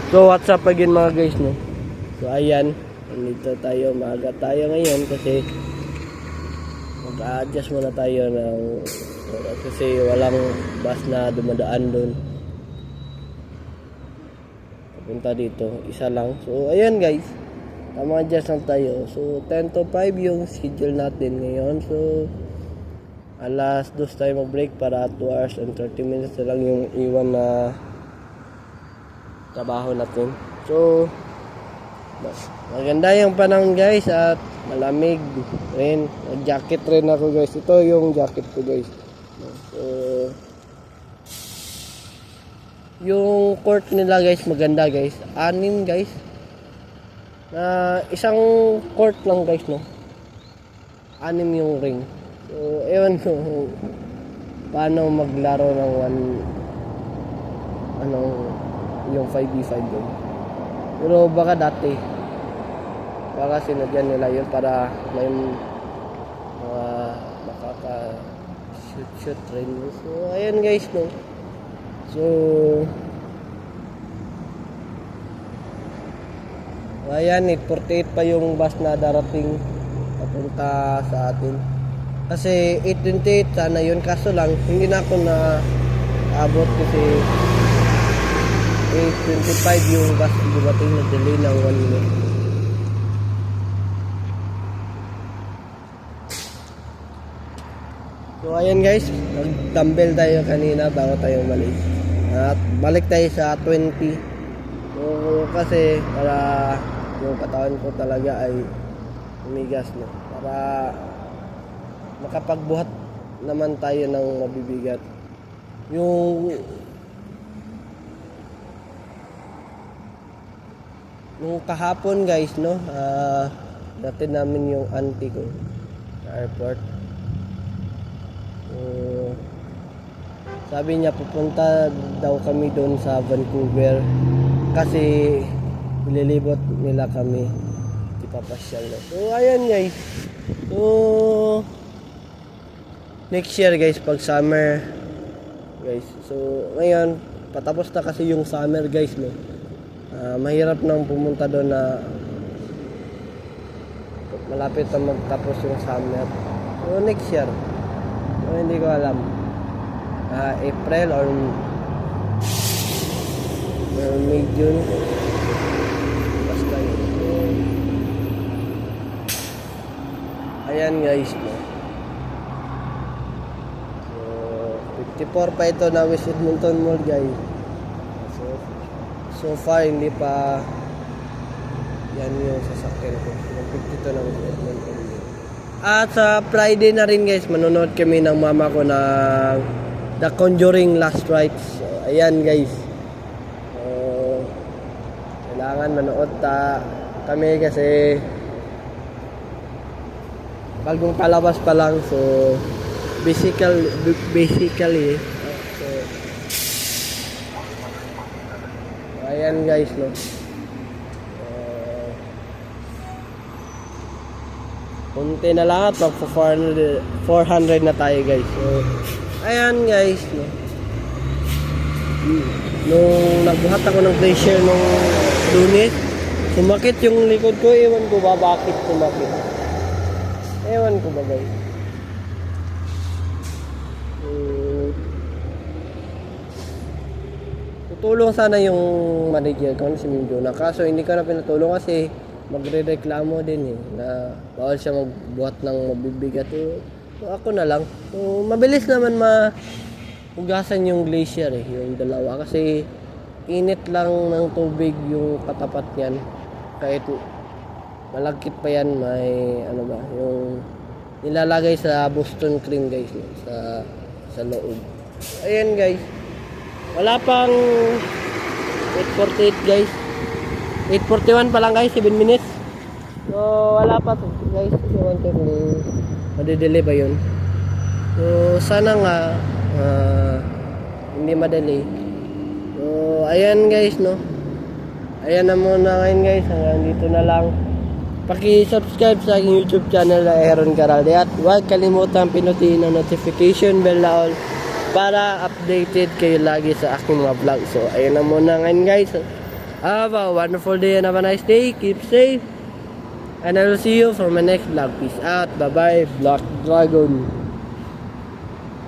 So what's up again mga guys, no? So ayan, nandito tayo, maaga tayo ngayon kasi mag-a-adjust muna tayo ng kasi walang bus na dumadaan doon papunta dito, isa lang. So ayan guys, tama-adjust lang tayo. So 10 to 5 yung schedule natin ngayon. So alas 2 tayo mag-break para 2 hours and 30 minutes na lang yung iwan na trabaho natin. So maganda yung panahon guys at malamig rin. Nag-jacket rin ako guys. Ito yung jacket ko guys. So yung court nila guys maganda guys. 6 guys. Na isang court lang guys, no. 6 yung ring. So ewan ko paano maglaro ng yung 5v5 doon. Pero baka sinadyan nila yun para may mga makaka-shoot rin. So ayan guys, no. So ayan, 8:48 pa yung bus na darating papunta sa atin. Kasi 8:28 sana yun, kaso lang hindi na ako na abot kasi 8:25 yung bus dumating, na delay ng 1 minute. So ayan guys, nag-dumbbell tayo kanina bago tayo umalis. At balik tayo sa 20. So kasi para yung katawan ko talaga ay umigas, no. Para makapagbuhat naman tayo ng mabibigat. Nung kahapon guys, no, natin namin yung auntie ko sa airport. Sabi niya pupunta daw kami doon sa Vancouver kasi ililibot nila kami, ipapasyal na. So ayan guys, so next year guys pag summer guys. So ngayon patapos na kasi yung summer guys, no. Mahirap nang pumunta doon na malapit na magtapos yung summer. So next year, so, hindi ko alam, April or May, June, basta yun. So, ayan guys, no. So 54 pa ito na West Edmonton Mall guys. So far hindi pa yan yung sasakyan ko. 52 na West Edmonton Mall. At sa Friday na rin guys, manonood kami ng mama ko ng The Conjuring Last Rites. So, ayan guys, kailangan manood kami kasi bagong palabas pa lang. So basically ayan guys, no. Kunti na lang at mag 400 na tayo guys. So ayan guys, no. Nung nagbuhat ako ng glacier nung Lunes, sumakit yung likod ko. Ewan ko ba bakit sumakit. Ewan ko ba guys. Tutulong sana yung manager ko si Mindona, kaso hindi ko na pinatulong kasi magre-reklamo din na bawal siya magbuhat ng mabibigat. So ako na lang. So mabilis naman hugasan yung glacier yung dalawa kasi init lang ng tubig yung katapat niyan. Kahit malagkit pa yan, may yung nilalagay sa Boston cream guys, sa loob. Ayan guys, wala pang 8:48 guys. 8:41 pa lang guys, 7 minutes. So wala pa to guys. Ewan ko kung madideli ba yun. So sana nga hindi madali. So ayan guys, no. Ayan na muna ngayon guys. Hanggang dito na lang. Paki-subscribe sa aking YouTube channel na Aaron Garalde. At huwag kalimutan pinutin ang notification bell na all para updated kayo lagi sa aking mga vlog. So ayun na muna ngayon guys. Have a wonderful day and have a nice day. Keep safe. And I will see you for my next vlog. Peace out. Bye-bye, Black Dragon.